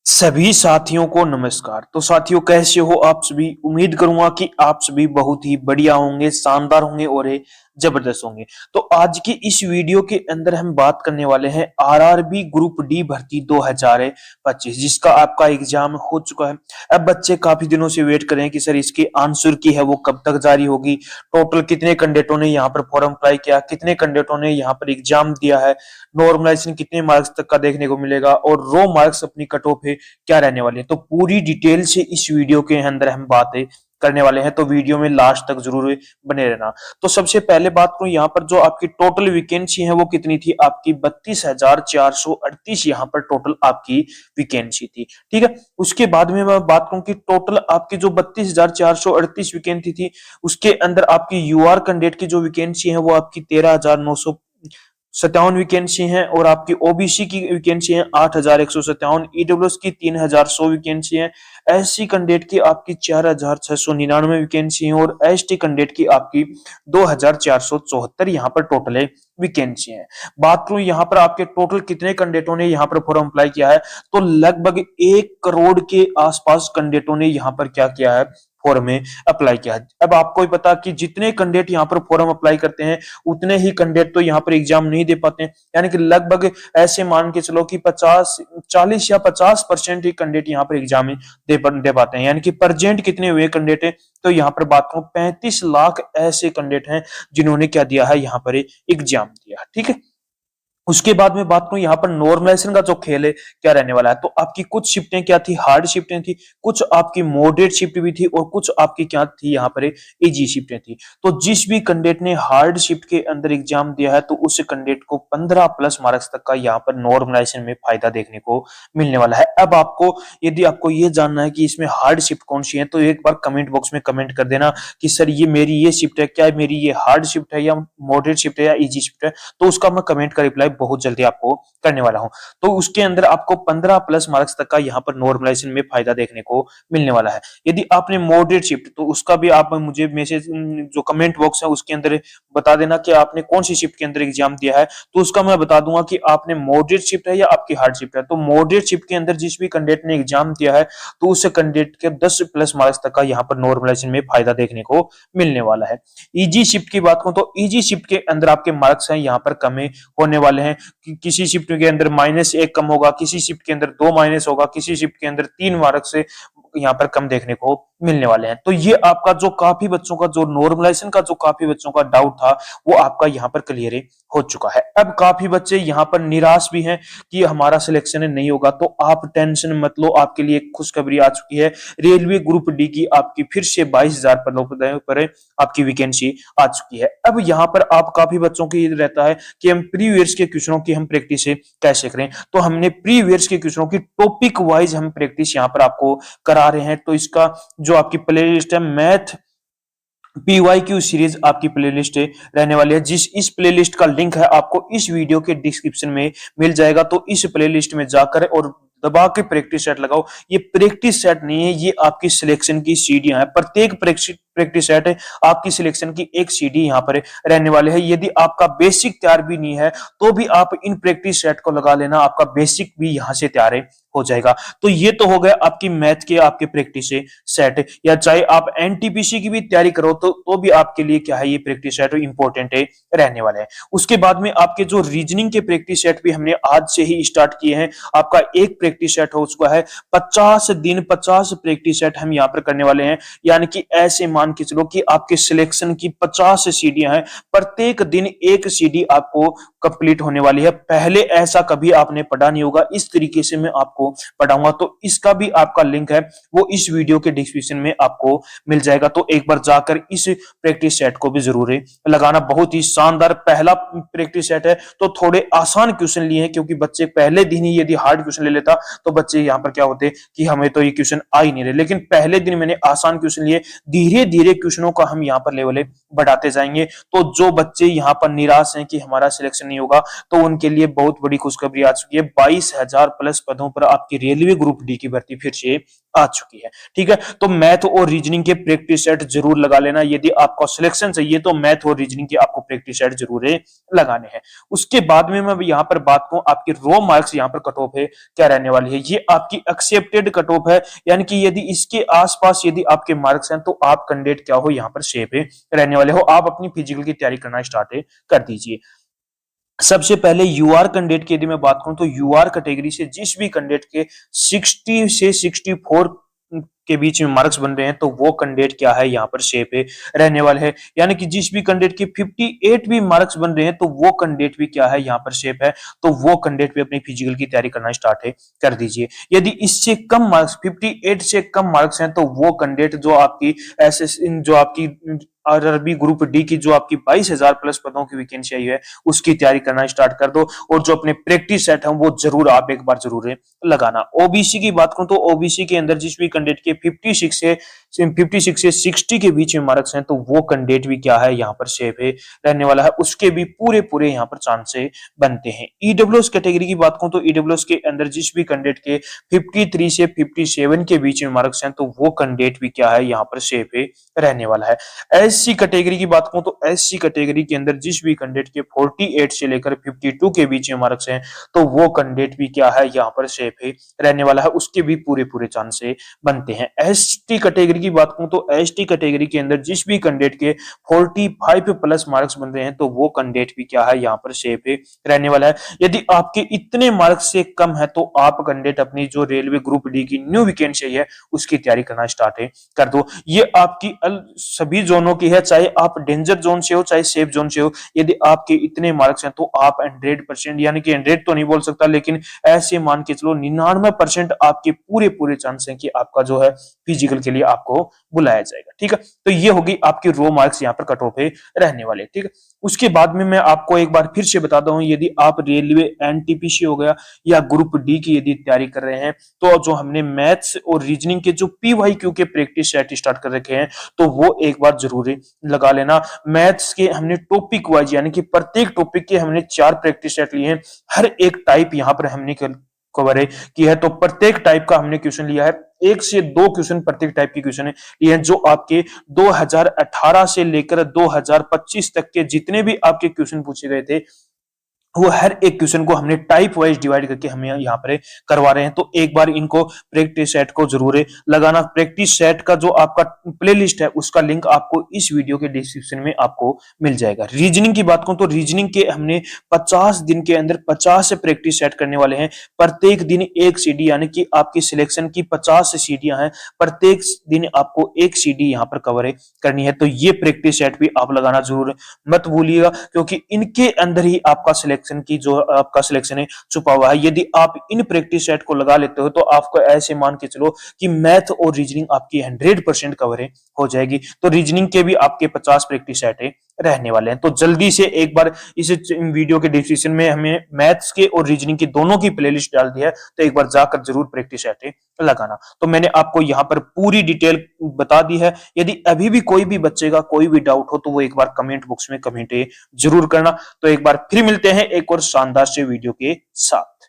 सभी साथियों को नमस्कार। तो साथियों कैसे हो आप सभी? उम्मीद करूंगा कि आप सभी बहुत ही बढ़िया होंगे, शानदार होंगे और ये जबरदस्त होंगे। तो आज की इस वीडियो के अंदर हम बात करने वाले हैं आरआरबी ग्रुप डी भर्ती 2025 जिसका आपका एग्जाम हो चुका है। अब बच्चे काफी दिनों से वेट कर रहे हैं कि सर इसकी आंसर की है वो कब तक जारी होगी, टोटल कितने कैंडिडेटों ने यहाँ पर फॉर्म अप्लाई किया, कितने कैंडिडेटों ने यहाँ पर एग्जाम दिया है, नॉर्मलाइजेशन कितने मार्क्स तक का देखने को मिलेगा और रो मार्क्स अपनी कट ऑफ है क्या रहने वाली है। तो पूरी डिटेल से इस वीडियो के अंदर हम बातें करने वाले हैं, तो वीडियो में लास्ट तक जरूर बने रहना। तो सबसे पहले बात करूं यहाँ पर जो आपकी टोटल वैकेंसी है वो कितनी थी, आपकी 32,438 यहाँ पर टोटल आपकी वैकेंसी थी। ठीक है, उसके बाद में मैं बात करूं कि टोटल आपकी जो 32,438 वैकेंसी थी उसके अंदर आपकी यूआर कैंडिडेट की जो वैकेंसी है वो आपकी 13,957 वैकेंसी है और आपकी ओबीसी की वैकेंसी है 8,157, ईडब्ल्यूएस की 3,100 वैकेंसी है, एससी कैंडिडेट की आपकी 4,699 वैकेंसी है और एसटी कैंडिडेट की आपकी 2,474 यहाँ पर टोटल है वैकेंसी है। बात करूं यहाँ पर आपके टोटल कितने कैंडिडेटों ने यहाँ पर फॉर्म अप्लाई किया है, तो लगभग 1 करोड़ के आसपास कैंडिडेटों ने यहाँ पर क्या किया है, फॉर्म में अप्लाई किया है। अब आपको ही पता कि जितने कैंडिडेट यहाँ पर फॉर्म अप्लाई करते हैं उतने ही कैंडिडेट तो यहाँ पर एग्जाम नहीं दे पाते हैं, यानी कि लगभग ऐसे मान के चलो कि 40 या 50% ही कैंडिडेट यहाँ पर एग्जाम दे पाते हैं, यानी कि प्रेजेंट कितने हुए कैंडिडेट है, तो यहाँ पर बात करूं 35 लाख ऐसे कैंडिडेट हैं जिन्होंने क्या दिया है, यहाँ पर एग्जाम दिया। ठीक है, उसके बाद में बात करूं यहाँ पर नॉर्मलाइजेशन का जो खेल है क्या रहने वाला है, तो आपकी कुछ शिफ्टें क्या थी, हार्ड शिफ्टें थी, कुछ आपकी मॉडरेट शिफ्ट भी थी और कुछ आपकी क्या थी, यहाँ पर इजी शिफ्टें थी। तो जिस भी कैंडिडेट ने हार्ड शिफ्ट के अंदर एग्जाम दिया है तो उस कैंडिडेट को 15 प्लस मार्क्स तक का यहाँ पर नॉर्मलाइजेशन में फायदा देखने को मिलने वाला है। अब आपको यदि आपको ये जानना है कि इसमें हार्ड शिफ्ट कौन सी है तो एक बार कमेंट बॉक्स में कमेंट कर देना कि सर ये मेरी ये शिफ्ट है, क्या मेरी ये हार्ड शिफ्ट है या मॉडरेट शिफ्ट है या इजी शिफ्ट है, तो उसका मैं कमेंट का रिप्लाई बहुत जल्दी आपको करने वाला हूं। तो उसके अंदर आपको 15 प्लस मार्क्स तक का यहाँ पर नॉर्मलाइजेशन में फायदा देखने को मिलने वाला है। यदि आपने मॉडरेट शिफ्ट तो उसका भी आप मुझे मैसेज जो कमेंट बॉक्स है उसके अंदर बता देना कि आपने कौन सी शिफ्ट के अंदर एग्जाम दिया है, तो उसका मैं बता दूंगा कि आपने मॉडरेट शिफ्ट है या आपकी हार्ड शिफ्ट है। तो मॉडरेट शिफ्ट के अंदर जिस भी कैंडिडेट ने एग्जाम दिया है तो उस कैंडिडेट के 10 प्लस मार्क्स तक का यहाँ पर नॉर्मलाइजेशन में फायदा देखने को मिलने वाला है। इजी शिफ्ट की बात करूं तो इजी शिफ्ट के अंदर आपके मार्क्स हैं यहाँ पर कम होने वाले हैं, किसी शिफ्ट के अंदर -1 कम होगा, किसी शिफ्ट के अंदर 2 माइनस होगा, किसी शिफ्ट के अंदर 3 मार्क से यहाँ पर कम देखने को मिलने वाले हैं। तो ये आपका जो काफी बच्चों का जो नॉर्मलाइजेशन का जो काफी बच्चों का डाउट था वो आपका यहाँ पर क्लियर हो चुका है। अब काफी बच्चे यहाँ पर निराश भी हैं कि हमारा सिलेक्शन नहीं होगा, तो आप टेंशन मत लो, आपके लिए एक खुशखबरी आ चुकी है। रेलवे ग्रुप डी की आपकी फिर से 22,000 पदों पर आपकी वैकेंसी आ चुकी है। अब यहाँ पर आप काफी बच्चों की रहता है कि हम प्रीवियस के क्वेश्चनों की हम प्रैक्टिस कैसे करें, तो हमने प्रीवियस के क्वेश्चनों की टॉपिक वाइज हम प्रैक्टिस यहाँ पर आपको करा रहे हैं। तो इसका जो आपकी प्लेलिस्ट है मैथ PYQ सीरीज आपकी प्लेलिस्ट रहने वाली है, जिस इस प्लेलिस्ट का लिंक है आपको इस वीडियो के डिस्क्रिप्शन में मिल जाएगा। तो इस प्लेलिस्ट में जाकर और दबा के प्रैक्टिस सेट लगाओ। ये प्रैक्टिस सेट नहीं है, ये आपकी सिलेक्शन की सीढ़ियां है। प्रत्येक प्रैक्टिस सेट है आपकी सिलेक्शन की एक सीढ़ी यहाँ पर रहने वाले है। यदि आपका बेसिक तैयार भी नहीं है तो भी आप इन प्रैक्टिस सेट को लगा लेना, आपका बेसिक भी यहाँ से तैयार हो जाएगा। तो ये तो हो गया आपकी मैथ के आपके प्रैक्टिस सेट, या चाहे आप एनटीपीसी की भी तैयारी करो तो भी आपके लिए क्या है, ये प्रैक्टिस सेट इंपॉर्टेंट रहने वाले हैं। उसके बाद में आपके जो रीजनिंग के प्रैक्टिस सेट भी हमने आज से ही स्टार्ट किए हैं। आपका एक प्रैक्टिस सेट हो चुका है, 50 दिन 50 प्रैक्टिस सेट हम यहाँ पर करने वाले हैं, यानी कि ऐसे मान के चलो कि आपके सिलेक्शन की 50 सीढ़ियां हैं, प्रत्येक दिन एक सीढ़ी आपको कंप्लीट होने वाली है। पहले ऐसा कभी आपने पढ़ा नहीं होगा, इस तरीके से मैं आपको पढ़ाऊंगा। तो इसका भी आपका लिंक है वो इस वीडियो के डिस्क्रिप्शन में आपको मिल जाएगा। तो एक बार जाकर इस प्रैक्टिस सेट को भी जरूर लगाना। बहुत ही शानदार पहला प्रैक्टिस सेट है, तो थोड़े आसान क्वेश्चन लिए हैं, क्योंकि बच्चे पहले दिन ही यदि हार्ड क्वेश्चन ले लेता तो बच्चे यहाँ पर क्या होते कि हमें तो ये क्वेश्चन आ ही नहीं रहे, लेकिन पहले दिन मैंने आसान क्वेश्चन लिए, धीरे धीरे क्वेश्चनों का हम यहाँ पर लेवल बढ़ाते जाएंगे। तो जो बच्चे यहाँ पर निराश हैं कि हमारा सिलेक्शन नहीं होगा, तो उनके लिए बहुत बड़ी खुशखबरी आ चुकी है। 22,000 प्लस पदों पर आपकी रेलवे ग्रुप डी की भर्ती फिर से आ चुकी है। ठीक है, तो मैथ और रीजनिंग के प्रैक्टिस सेट जरूर लगा लेना। यदि आपको सिलेक्शन चाहिए तो मैथ और रीजनिंग के आपको प्रैक्टिस सेट जरूर लगाने हैं। उसके बाद में मैं यहाँ पर बात करूं, आपकी रो मार्क्स यहाँ पर कट ऑफ है क्या रहने वाली है, ये आपकी एक्सेप्टेड कट ऑफ है, यानी कि यदि इसके आसपास यदि आपके मार्क्स हैं तो आप कैंडिडेट क्या हो, यहाँ पर सेफ रहने वाले हो। आप अपनी फिजिकल की तैयारी करना स्टार्ट कर दीजिए। सबसे पहले यूआर कैंडिडेट की यदि मैं बात करूं तो यूआर कैटेगरी से जिस भी कैंडिडेट के 60 से 64 के बीच में मार्क्स बन रहे हैं तो वो कैंडिडेट क्या है, यहाँ पर सेफ रहने वाले हैं। यानी कि जिस भी कैंडिडेट के 58 भी मार्क्स बन रहे हैं तो वो कैंडिडेट भी क्या है, यहाँ पर सेफ है। तो वो कैंडिडेट भी अपनी फिजिकल की तैयारी करना स्टार्ट कर दीजिए। यदि इससे कम मार्क्स 58 से कम मार्क्स हैं तो वो कैंडिडेट जो आपकी जो आपकी आरआरबी ग्रुप डी की जो आपकी 22,000 प्लस पदों की वैकेंसी आई है उसकी तैयारी करना स्टार्ट कर दो। और जो अपने प्रैक्टिस सेट है वो जरूर आप एक बार जरूर लगाना। ओबीसी की बात करूं तो ओबीसी के अंदर जिस भी कैंडिडेट के 56 से 60 के बीच में मार्क्स हैं तो वो कैंडिडेट भी क्या है, यहाँ पर सेफ रहने वाला है। उसके भी पूरे पूरे यहाँ पर चांस बनते हैं। ईडब्ल्यूएस कैटेगरी की बात करूं तो ईडब्ल्यूएस के अंदर जिस भी कैंडिडेट के 53 से 57 के बीच में मार्क्स हैं तो वो कैंडिडेट भी क्या है, यहाँ पर सेफ रहने वाला है। एससी कैटेगरी की बात करूं तो एससी कैटेगरी के अंदर जिस भी कैंडिडेट के 48 से लेकर 52 के बीच में मार्क्स हैं तो वो कैंडिडेट भी क्या है, यहाँ पर सेफ रहने वाला है। उसके भी पूरे पूरे चांस बनते हैं। एसटी कैटेगरी की बात करूं तो एसटी कैटेगरी के अंदर जिस भी कैंडिडेट के 45 प्लस मार्क्स बन रहे हैं तो वो कैंडिडेट भी क्या है, यहाँ पर सेफ रहने वाला है। यदि आपके इतने मार्क्स से कम है तो आप कैंडिडेट अपनी जो रेलवे ग्रुप डी की न्यू वैकेंसी है उसकी तैयारी करना स्टार्ट कर दो। ये आपकी सभी जोनों की है, चाहे आप डेंजर जोन से हो चाहे सेफ जोन से हो। यदि आपके इतने मार्क्स हैं तो आप 100% यानी कि 100 तो नहीं बोल सकता लेकिन ऐसे मान के चलो 99% आपके पूरे पूरे चांस हैं कि आपका जो है फिजिकल के लिए आपको बुलाया जाएगा। ठीक है, तो ये होगी आपकी रो मार्क्स यहाँ पर कट ऑफ रहने वाले। ठीक है, उसके बाद में मैं आपको एक बार फिर से बता दूं, यदि आप रेलवे एनटीपीसी हो गया या ग्रुप डी की यदि तैयारी कर रहे हैं तो जो हमने मैथ्स और रीजनिंग के जो पीवाईक्यू के प्रैक्टिस सेट स्टार्ट कर रखे हैं तो वो एक बार जरूर लगा लेना। मैथ्स के हमने टॉपिक वाइज यानी कि प्रत्येक टॉपिक के हमने 4 प्रैक्टिस सेट लिए हैं। हर एक टाइप यहाँ पर हमने कवर की है, तो प्रत्येक टाइप का हमने क्वेश्चन लिया है। 1 से 2 क्वेश्चन प्रत्येक टाइप के क्वेश्चन लिए हैं जो आपके 2018 से लेकर 2025 तक के जितने भी आपके क्वेश्चन पूछे गए थे वो हर एक क्वेश्चन को हमने टाइप वाइज डिवाइड करके हमें यहाँ पर करवा रहे हैं। तो एक बार इनको प्रैक्टिस सेट को जरूर लगाना। प्रैक्टिस सेट का जो आपका प्लेलिस्ट है उसका लिंक आपको इस वीडियो के डिस्क्रिप्शन में आपको मिल जाएगा। रीजनिंग की बात करूं तो रीजनिंग के हमने 50 दिन के अंदर 50 प्रैक्टिस सेट करने वाले हैं। प्रत्येक दिन एक सीडी यानी कि आपकी सिलेक्शन की 50 सीडियां हैं, प्रत्येक दिन आपको एक सीडी यहाँ पर कवर करनी है। तो ये प्रैक्टिस सेट भी आप लगाना जरूर मत भूलिएगा क्योंकि इनके अंदर ही आपका सिलेक्शन की जो आपका सिलेक्शन है छुपा हुआ है। यदि आप इन प्रैक्टिस सेट को लगा लेते हो तो आपको ऐसे मान के चलो कि मैथ और रीजनिंग आपकी 100% कवर हो जाएगी। तो रीजनिंग के भी आपके 50 प्रैक्टिस सेट रहने वाले हैं। तो जल्दी से एक बार इस वीडियो के डिस्क्रिप्शन में हमें मैथ्स के और रीजनिंग की दोनों की प्लेलिस्ट डाल दी है, तो एक बार जाकर जरूर प्रैक्टिस सेट लगाना। तो मैंने आपको यहाँ पर पूरी डिटेल बता दी है। यदि अभी भी कोई भी बच्चे का कोई भी डाउट हो तो वो एक बार कमेंट बॉक्स में कमेंट जरूर करना। तो एक बार फिर मिलते हैं एक और शानदार से वीडियो के साथ।